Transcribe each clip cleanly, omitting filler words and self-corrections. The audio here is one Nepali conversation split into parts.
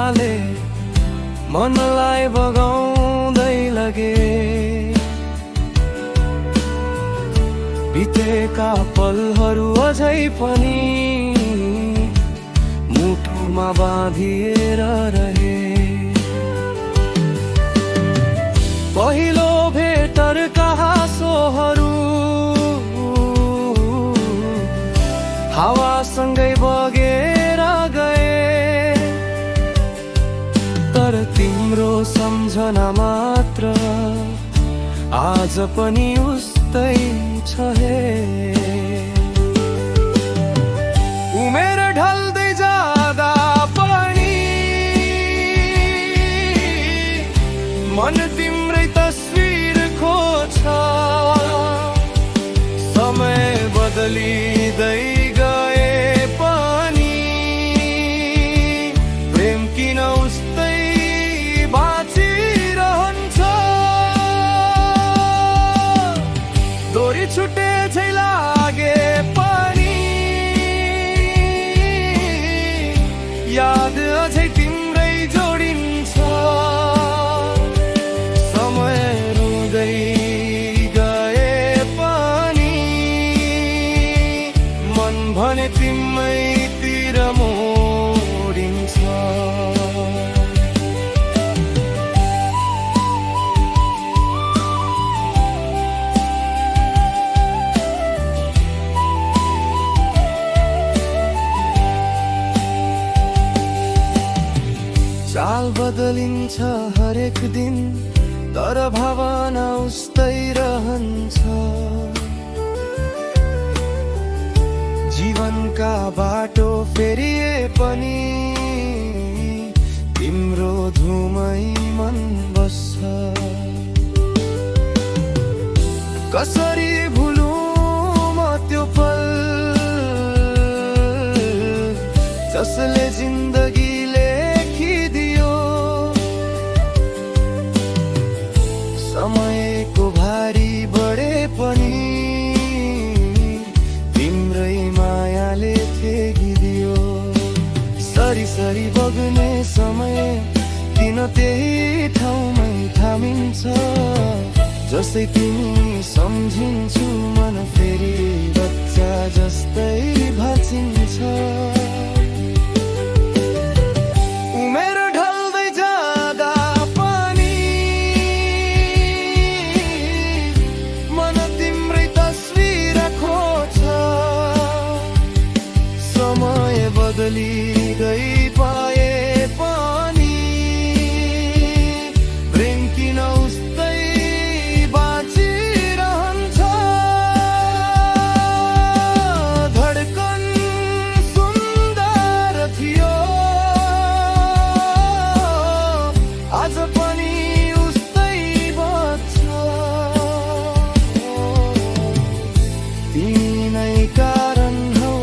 हावाले मनलाई बगाउँदै लगे। बितेका पलहरू अझै पनि मुटुमा बाँधिएर रहे। पहिलो भेटरका हाँसोहरू हावासँगै बगेर गए, तर तिम्रो सम्झना मात्र आज पनि उस्तै छ हे। उमेर ढल्दै जाँदा पनि मन तिम्रै तस्बिर खोज्छ। समय बदलिँदै गए पनि प्रेम किन उस्तै बाँचिरहन्छ। दोरी छुटे झै लागे पनि याद अझै तिम्रै जोडिन्छ। समय रुँदै गए पनि मन भने तिम्रैतिर मोडिन्छ। चाल बदलिन्छ हरेक दिन, तर भावना उस्तै रहन्छ। जीवनका बाटो फेरिए पनि तिम्रो धुमै मन बस्छ। कसरी भुलूं म त्यो पल जसले जिन्दगी लेखिदियो। समयको भारी बढे पनि तिम्रै मायाले थेगिदियो। सरी सरी बग्ने समय किन त्यही ठाउँमै थामिन्छ। जसै तिमी सम्झिन्छु मन फेरि बच्चा जस्तै भाँचिन्छ। उमेर ढल्दै जाँदा पनि मन तिम्रै तस्बिर खोज्छ। समय बदलिँदै पाए पनि प्रेम किन उस्तै बाँचिरहन्छ। धड्कन सुन्दर थियो आज पनि उस्तै बज्छ। तिनै कारण हौ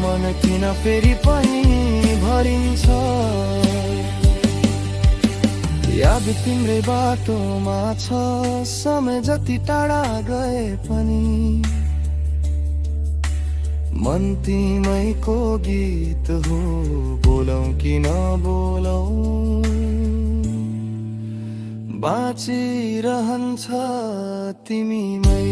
मन किन फेरि पनि भरिन्छ। याद तिम्रै बाटोमा छ समय जति टाढा गए पनि। मन तिमैको गीत हो बोलौं कि नबोलौं बाँचिरहन्छ तिमीमै।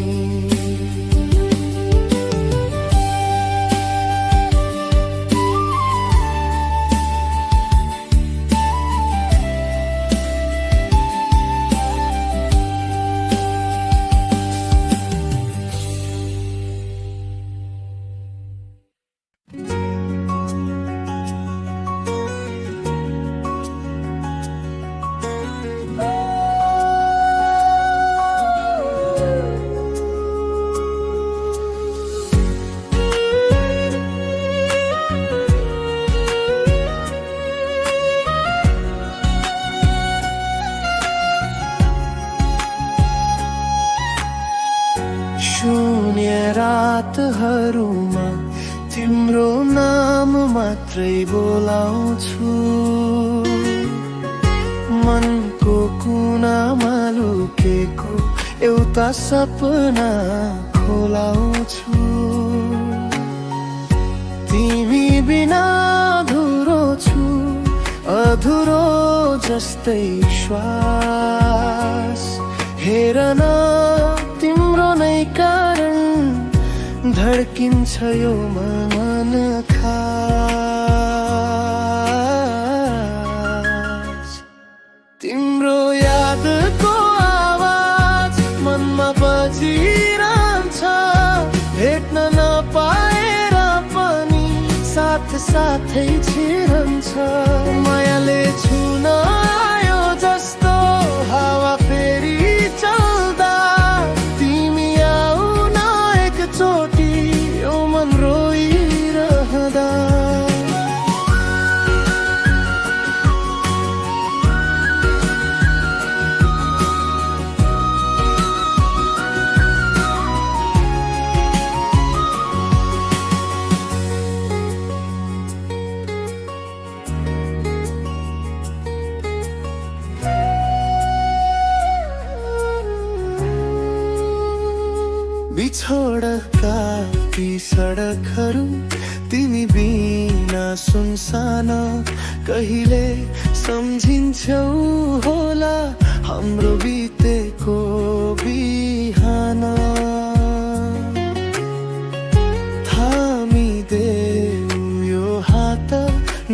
शून्य रातहरूमा तिम्रो नाम मात्रै बोलाउँछु। मनको कुनामा लुकेको एउटा सपना खोलाउँछु। तिमी बिना अधुरो छु अधुरो जस्तै श्वास हेर न तिम्रो नै कारण धड्किन्छ यो मन खास तिम्रो यादको आवाज मनमा बजिरहन्छ भेट्न नपाएर पनि साथ साथै छिरन्छ मायाले छुन आयो जस्तो हावा फेरि चल्दा तिमी आऊ न एकचोटि यो मन रोइरहँदा बिछोडका ती सडकहरू तिमी बिना सुनसान कहिले सम्झिन्छौ होला हाम्रो बितेको बिहान थामिदेऊ यो हात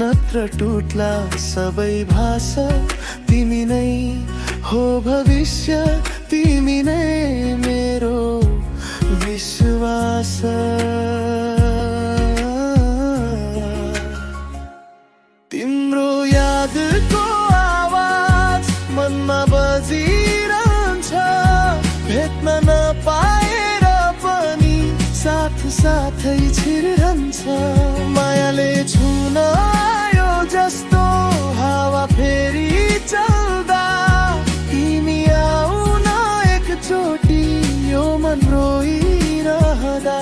नत्र टुट्ला सबै भाषा तिमी नै हो भविष्य तिमी नै मेरो विश्वास तिम्रो यादको आवाज मनमा बजिरहन्छ भेट्न नपाएर पनि साथ साथै छिरहन्छ मायाले छुन आयो जस्तो हावा फेरि चल्दा तिमी आऊ न एकचोटि यो मन रोइरहँदा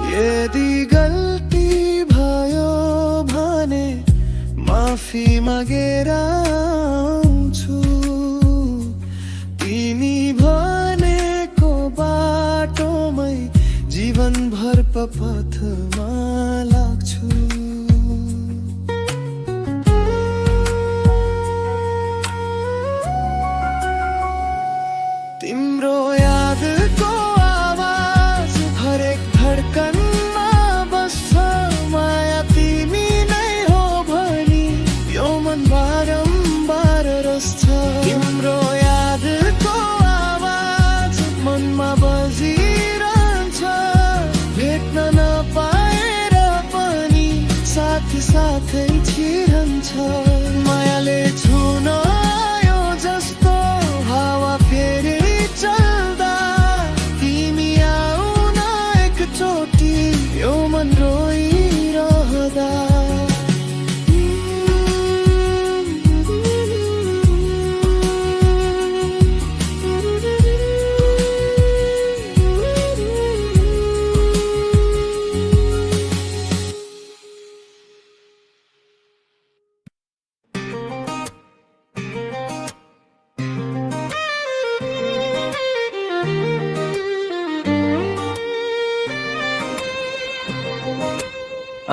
यदि गल्ती भयो भने माफी मागेर आउँछु तिमी भनेको बाटोमै जीवनभर पथमा लाग्छु तिम्रो यादको आवाज हरेक धड्कनमा बस्छ माया तिमी नै हो भनी यो मन बारम्बार रस्छ तिम्रो यादको आवाज मनमा बजिरहन्छ भेट्न नपाएर पनि साथ साथै छिरन्छ मायाले छुन आयो जस्तो हावा फेरि चल्दा तिमी आऊ न एकचोटि यो मन रोइरहँदा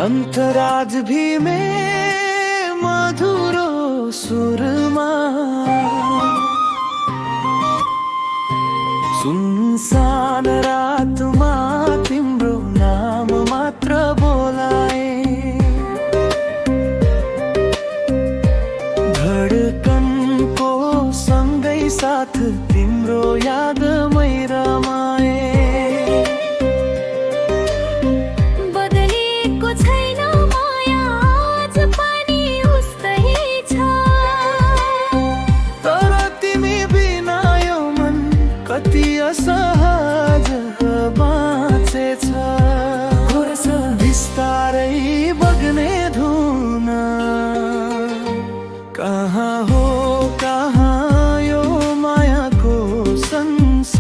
अंतराज भी में मधुरो सुरमा सुनसान रातमा तिम्रो नाम मात्र बोलाए धडकनको सँगै साथ तिम्रो यादमै रमाए सहज बाँचेछ बिस्तारै बग्ने धुन कहाँ हो कहाँ यो मायाको संसार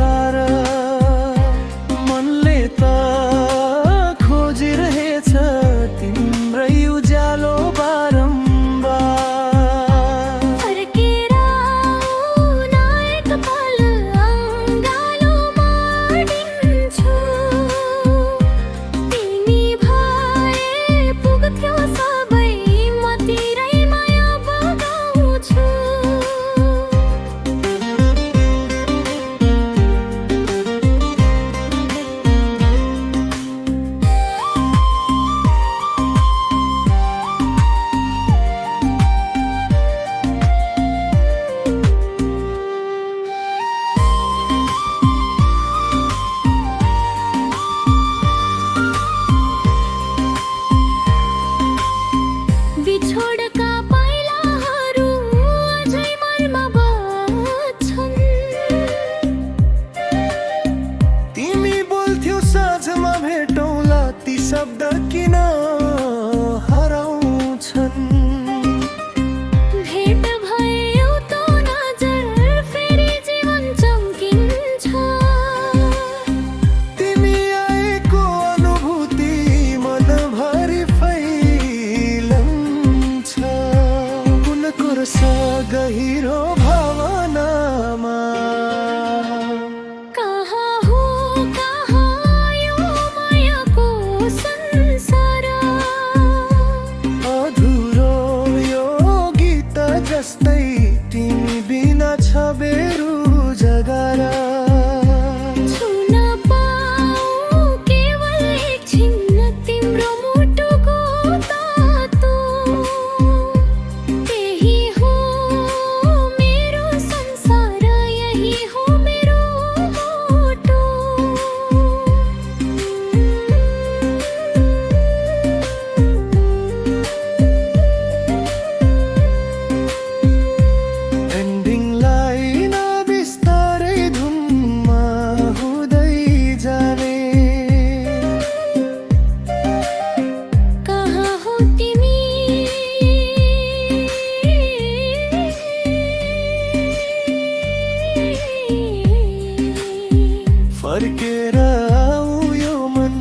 फर्केर आऊ यो मन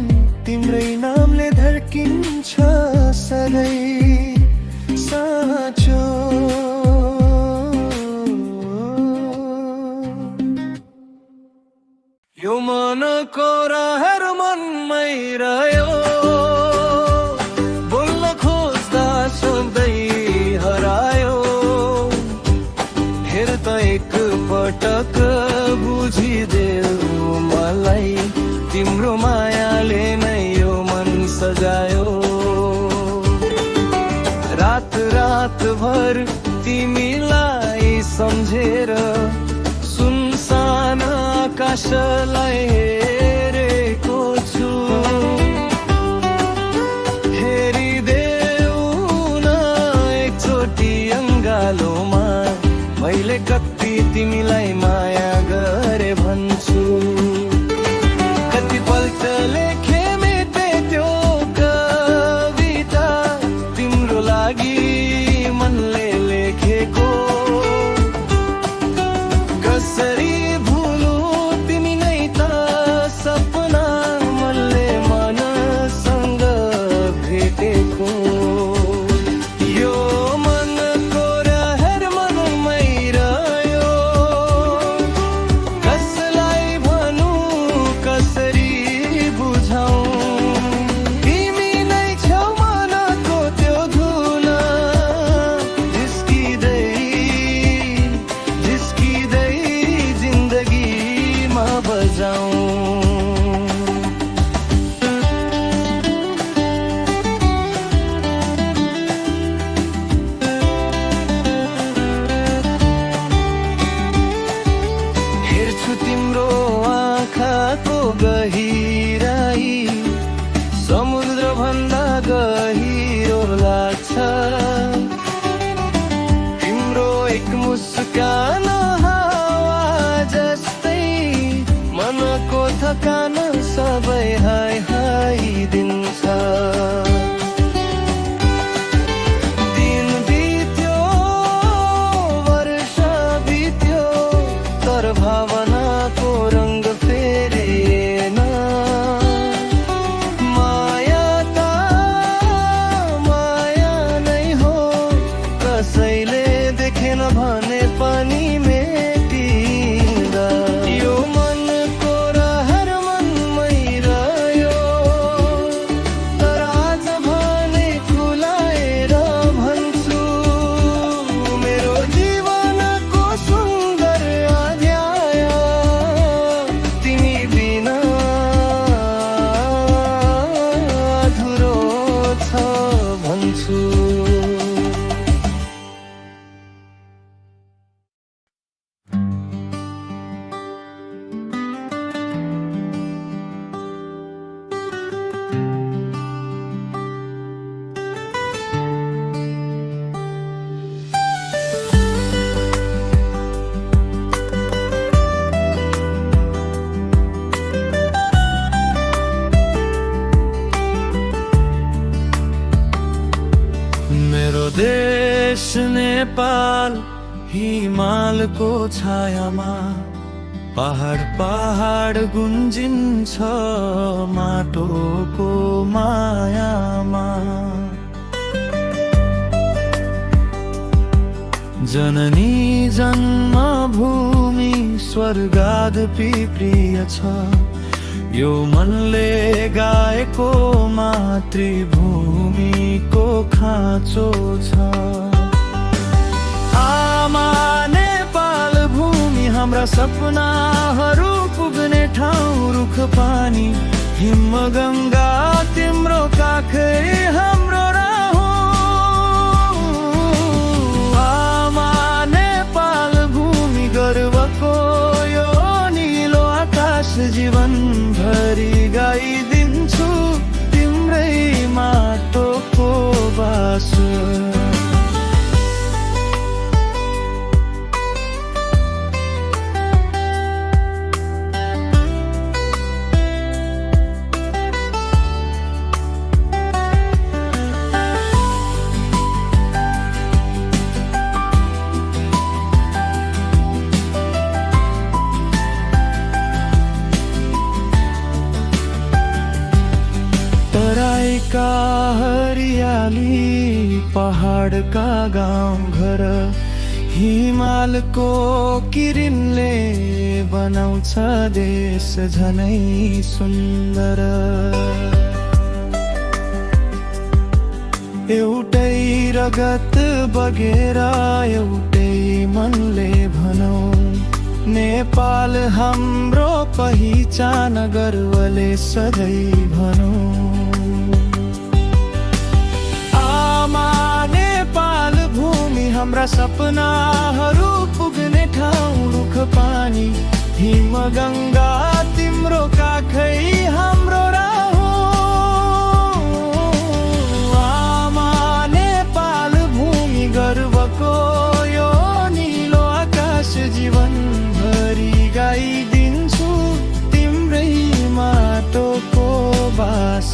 तिम्रै नामले धड्किन्छ सधैँ साँचो। यो मनको रहर मनमै रह्यो, बोल्न खोज्दा सधैँ हरायो। हेर त एक पटक बुझिदेऊ मलाई, तिम्रो मायाले नै यो मन सजायो। रात रात भर तिमीलाई सम्झेर सुनसान आकाशलाई हेरेको छु। हेरिदेऊ न एकचोटि अङ्गालोमा, मैले कति तिमीलाई माया गरे भन्छु। कतिपल्ट लेखे मेटे त्यो कविता, तिम्रो लागि मनले लेखेको। कसरी भुलु तिमी नै त सपना मनले मनसँग भेटेको। यो मनको रहर मनमै रह्यो, कसलाई भनौँ कसरी बुझाउँ। तिमी नै छौ मनको त्यो धुन, झिस्किँदै झिस्किँदै जिन्दगीमा बजाउँ। हेर्छु तिम्रो आँखाको गहिराई, समुद्र भन्दा गहिरो लाग्छ। तिम्रो एक मुस्कान हावा जस्तै, मनको थकान सबै हाय हाय दिन्छ। दिन बित्यो वर्ष बित्यो, तर भावनाको रङ्ग फेरेन। माया त माया नै हो, कसैले देखेन भने पनि मेटिँदा। यो मनको रहर मनमै रह्यो, तर आज भने खुलाएर भन्छु। मेरो जीवनको सुन्दर अध्याय तिमी बिना अधुरो छ भन्छु। मेरो देश नेपाल हिमालको छायामा, पहाड पहाड गुन्जिन्छ माटोको मायामा। जननी जन्मभूमि स्वर्गादपि प्रिय छ, यो मनले गाएको मातृभूमिको खाँचो छ। आमा नेपाल भूमि हाम्रा सपनाहरू पुग्ने ठाउँ, रुख पानी हिम गङ्गा तिम्रो काखै हाम्रो राहो। आमा नेपाल भूमि गर्वको यो नीलो आकाश, जीवनभरि गाइदिन्छु तिम्रै माटोको बास। का हरियाली, पहाडका गाउँ घर, हिमालको किरणले बनाउँछ देश झनै सुन्दर। एउटै रगत बगेर एउटै मनले भनौँ, नेपाल हाम्रो पहिचान गर्वले सधैँ भनौँ। आमा नेपाल भूमि हाम्रा सपनाहरू पुग्ने ठाउँ, रुख पानी हिम गङ्गा तिम्रो काखै हाम्रो राह हो। आमा नेपाल भूमि गर्वको यो नीलो आकाश, जीवनभरि गाइदिन्छु तिम्रै माटोको बास।